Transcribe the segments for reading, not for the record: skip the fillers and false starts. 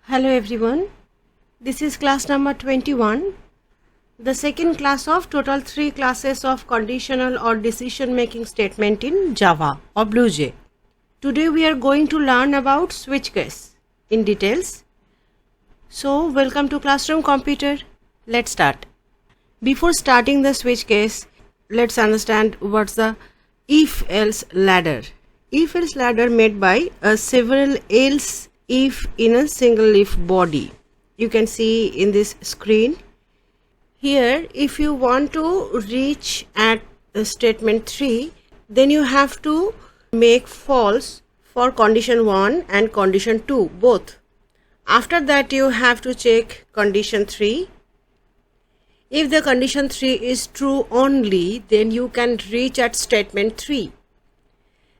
Hello everyone, this is class number 21, the second class of total 3 classes of conditional or decision making statement in Java or Bluej. Today we are going to learn about switch case in details. So welcome to Classroom Computer. Let's start. Before starting the switch case, let's understand what's the if-else ladder. If-else ladder made by several else if in a single if body. You can see in this screen. Here, if you want to reach at statement 3, then you have to make false for condition 1 and condition 2 both. After that, you have to check condition 3. If the condition 3 is true only, then you can reach at statement 3.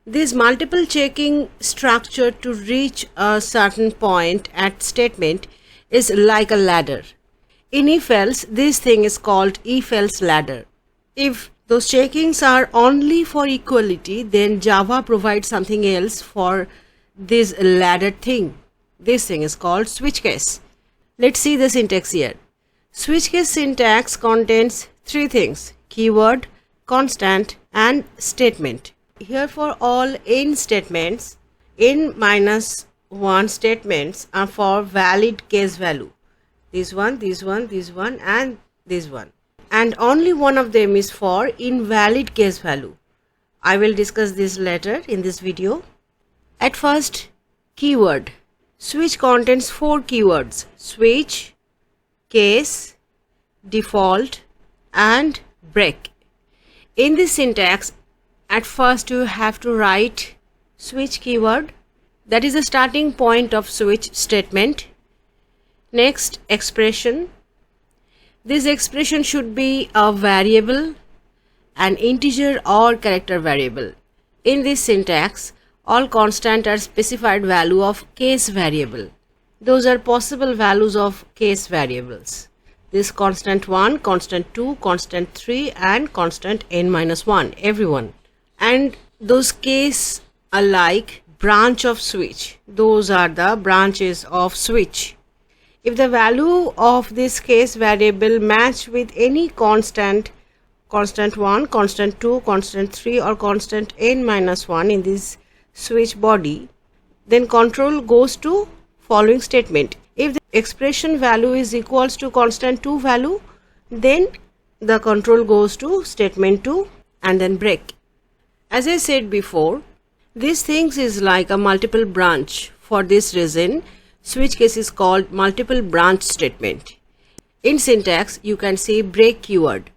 This multiple checking structure to reach a certain point at statement is like a ladder. In if-else, this thing is called if-else ladder. If those checkings are only for equality, then Java provides something else for this ladder thing. This thing is called switch case. Let's see the syntax here. Switch case syntax contains 3 things: keyword, constant, and statement. Here for all n statements, n-1 statements are for valid case value. This one, and this one. And only one of them is for invalid case value. I will discuss this later in this video. At first, keyword. Switch contains 4 keywords: switch, case, default, and break. In this syntax, at first you have to write switch keyword, that is the starting point of switch statement. Next, expression. This expression should be a variable, an integer or character variable. In this syntax, all constant are specified value of case variable. Those are possible values of case variables. This constant 1, constant 2, constant 3 and constant n-1, everyone. And those case are like branch of switch. Those are the branches of switch. If the value of this case variable match with any constant 1, constant 2, constant 3 or constant n-1 in this switch body, then control goes to following statement. If the expression value is equals to constant 2 value, then the control goes to statement 2 and then break. As I said before, this thing is like a multiple branch. For this reason, switch case is called multiple branch statement. In syntax, you can say break keyword.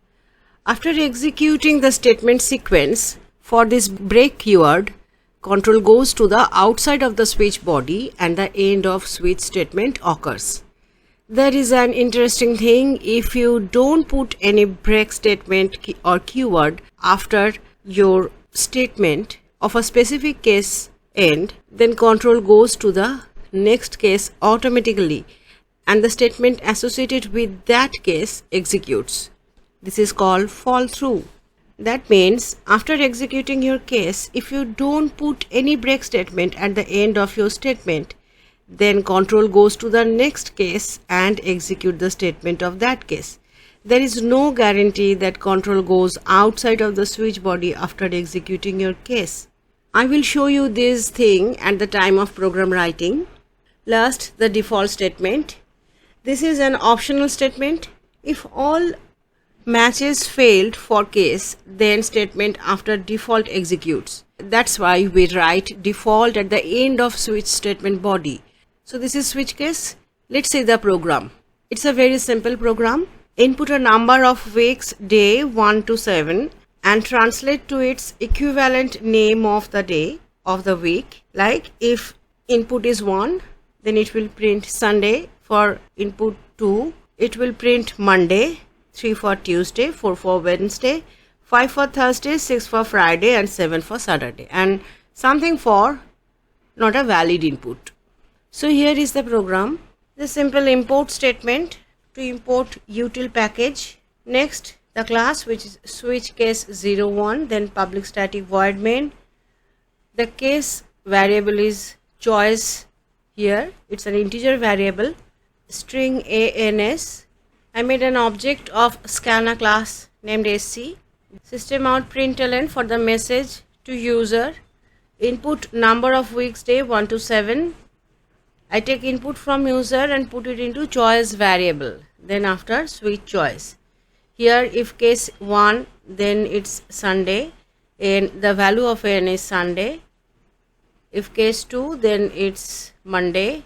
After executing the statement sequence, for this break keyword, control goes to the outside of the switch body and the end of switch statement occurs. There is an interesting thing: if you don't put any break statement or keyword after your statement of a specific case end, then control goes to the next case automatically and the statement associated with that case executes. This is called fall through. That means after executing your case, if you don't put any break statement at the end of your statement, then control goes to the next case and execute the statement of that case. There is no guarantee that control goes outside of the switch body after executing your case. I will show you this thing at the time of program writing. Last, the default statement. This is an optional statement. If all matches failed for case, then statement after default executes. That's why we write default at the end of switch statement body. So this is switch case. Let's see the program. It's a very simple program. Input a number of weeks, day 1 to 7 and translate to its equivalent name of the day of the week. Like if input is 1, then it will print Sunday. For input 2, it will print Monday. 3 for Tuesday, 4 for Wednesday, 5 for Thursday, 6 for Friday and 7 for Saturday, and something for not a valid input. So here is the program. The simple import statement to import util package. Next, the class, which is switch case 01, then public static void main. The case variable is choice Here it's an integer variable string ans. I made an object of scanner class named sc. System out println for the message to user. Input number of weeks day 1 to 7. I take input from user and put it into choice variable. Then after switch choice. Here if case 1 then it's Sunday and the value of n is Sunday. If case 2 then it's Monday,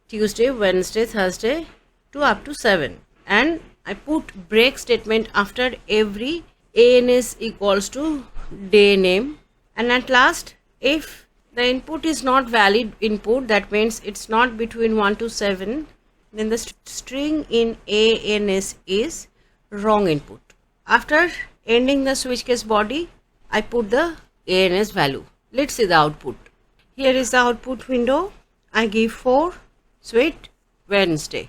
Tuesday, Wednesday, Thursday to up to 7. And I put break statement after every ans equals to day name. And at last if the input is not valid input, that means it's not between 1 to 7, then the string in ans is wrong input. After ending the switch case body, I put the ans value. Let's see the output. Here is the output window. I give 4, sweet, Wednesday.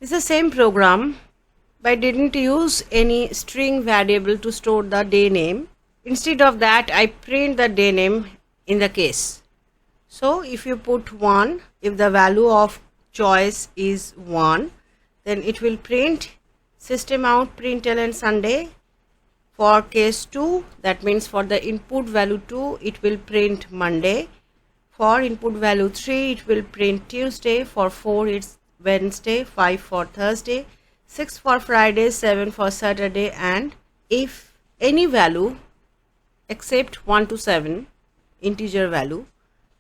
It's the same program, but I didn't use any string variable to store the day name. Instead of that, I print the day name in the case. So if you put 1, if the value of choice is 1, then it will print system out println Sunday. For case 2, that means for the input value 2, it will print Monday. For input value 3, it will print Tuesday. For 4, it's Wednesday. 5 for Thursday. 6 for Friday. 7 for Saturday. And if any value except 1 to 7, integer value,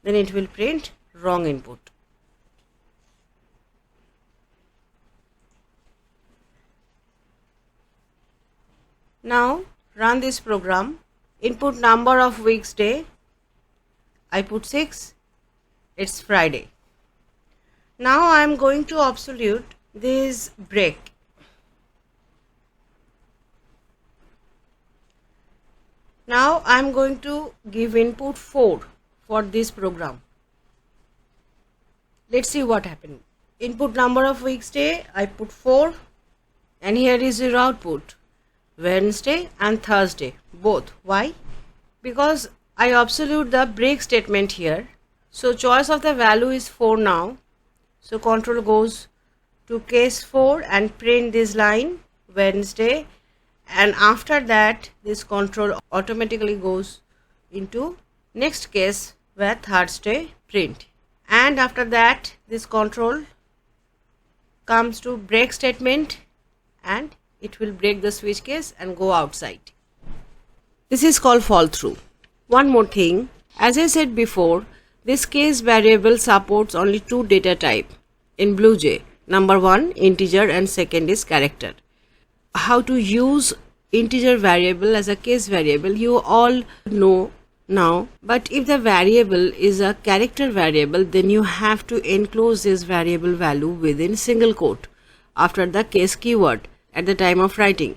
then it will print wrong input. Now run this program. Input number of weeks day, I put 6, it's Friday. Now I am going to absolute this break. Now I am going to give input 4 for this program. Let's see what happened. Input number of weeks day, I put 4 and here is your output. Wednesday and Thursday both. Why? Because I absolute the break statement here. So choice of the value is 4 now. So control goes to case 4 and print this line Wednesday, and after that this control automatically goes into next case where Thursday print, and after that this control comes to break statement and it will break the switch case and go outside. This is called fall through. One more thing, as I said before, this case variable supports only 2 data type in Bluej. Number 1 integer and second is character. How to use integer variable as a case variable you all know now, but if the variable is a character variable, then you have to enclose this variable value within single quote after the case keyword at the time of writing.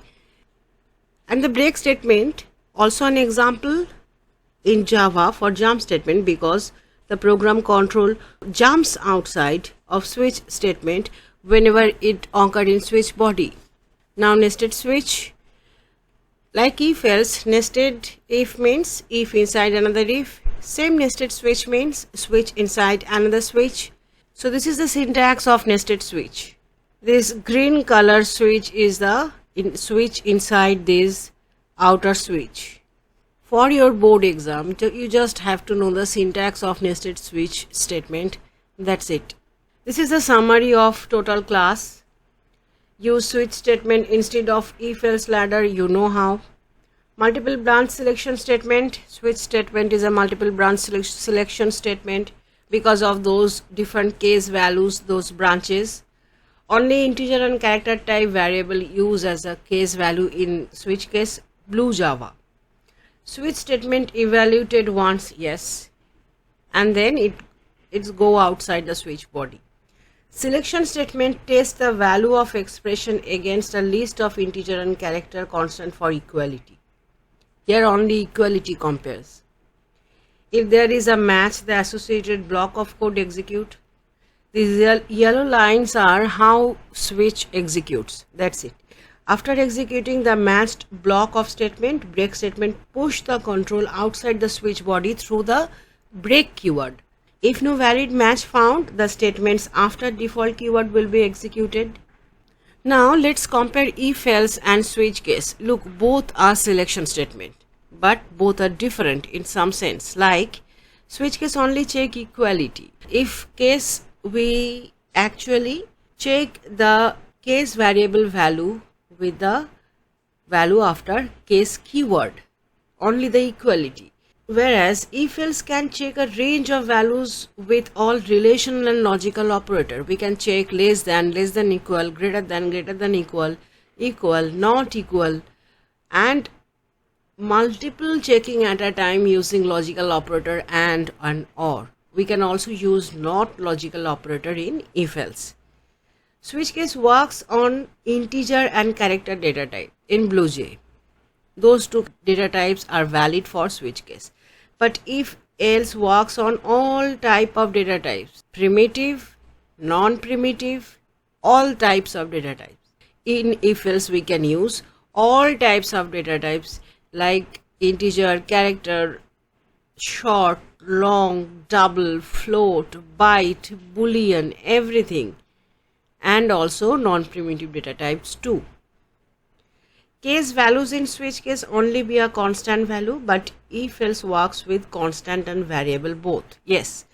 And the break statement, also an example in Java for jump statement, because the program control jumps outside of switch statement whenever it occurred in switch body. Now nested switch, like if else, nested if means if inside another if, same nested switch means switch inside another switch. So this is the syntax of nested switch. This green color switch is the switch inside this outer switch. For your board exam, you just have to know the syntax of nested switch statement. That's it. This is the summary of total class. Use switch statement instead of if else ladder, you know how. Multiple branch selection statement. Switch statement is a multiple branch selection statement because of those different case values, those branches. Only integer and character type variable use as a case value in switch case Blue Java. Switch statement evaluated once, yes, and then it's go outside the switch body. Selection statement tests the value of expression against a list of integer and character constant for equality. Here only equality compares. If there is a match, the associated block of code execute. These yellow lines are how switch executes. That's it. After executing the matched block of statement, break statement push the control outside the switch body through the break keyword. If no valid match found, the statements after default keyword will be executed. Now let's compare if else and switch case. Look, both are selection statement, but both are different in some sense. Like switch case only check equality. If case, we actually check the case variable value with the value after case keyword, only the equality. Whereas if else can check a range of values with all relational and logical operator. We can check less than equal, greater than equal, not equal, and multiple checking at a time using logical operator and an or. We can also use not logical operator in if else. Switch case works on integer and character data type in Bluej. Those two data types are valid for switch case. But if else works on all type of data types, primitive, non-primitive, all types of data types. In if else we can use all types of data types like integer, character, short, long, double, float, byte, boolean, everything, and also non-primitive data types too. Case values in switch case only be a constant value, but if else works with constant and variable both. Yes,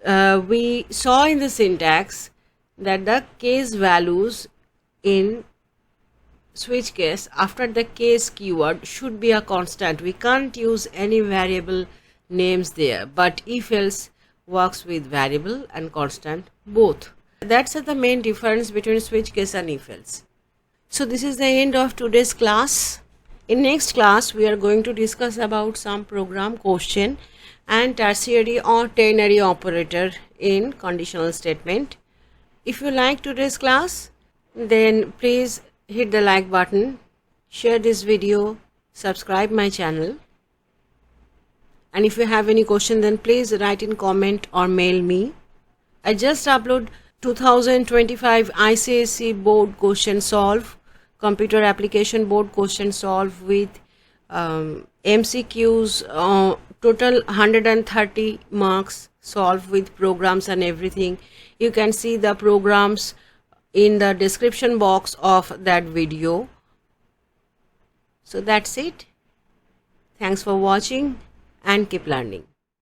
we saw in the syntax that the case values in switch case after the case keyword should be a constant. We can't use any variable names there, but if else works with variable and constant both. That's the main difference between switch case and if else. So this is the end of today's class. In next class we are going to discuss about some program question and tertiary or ternary operator in conditional statement. If you like today's class, then please hit the like button, share this video, subscribe my channel, and if you have any question, then please write in comment or mail me. I just upload 2025 ICSE board question solve, computer application board question solve with MCQs, total 130 marks, solve with programs and everything. You can see the programs in the description box of that video. So that's it. Thanks for watching and keep learning.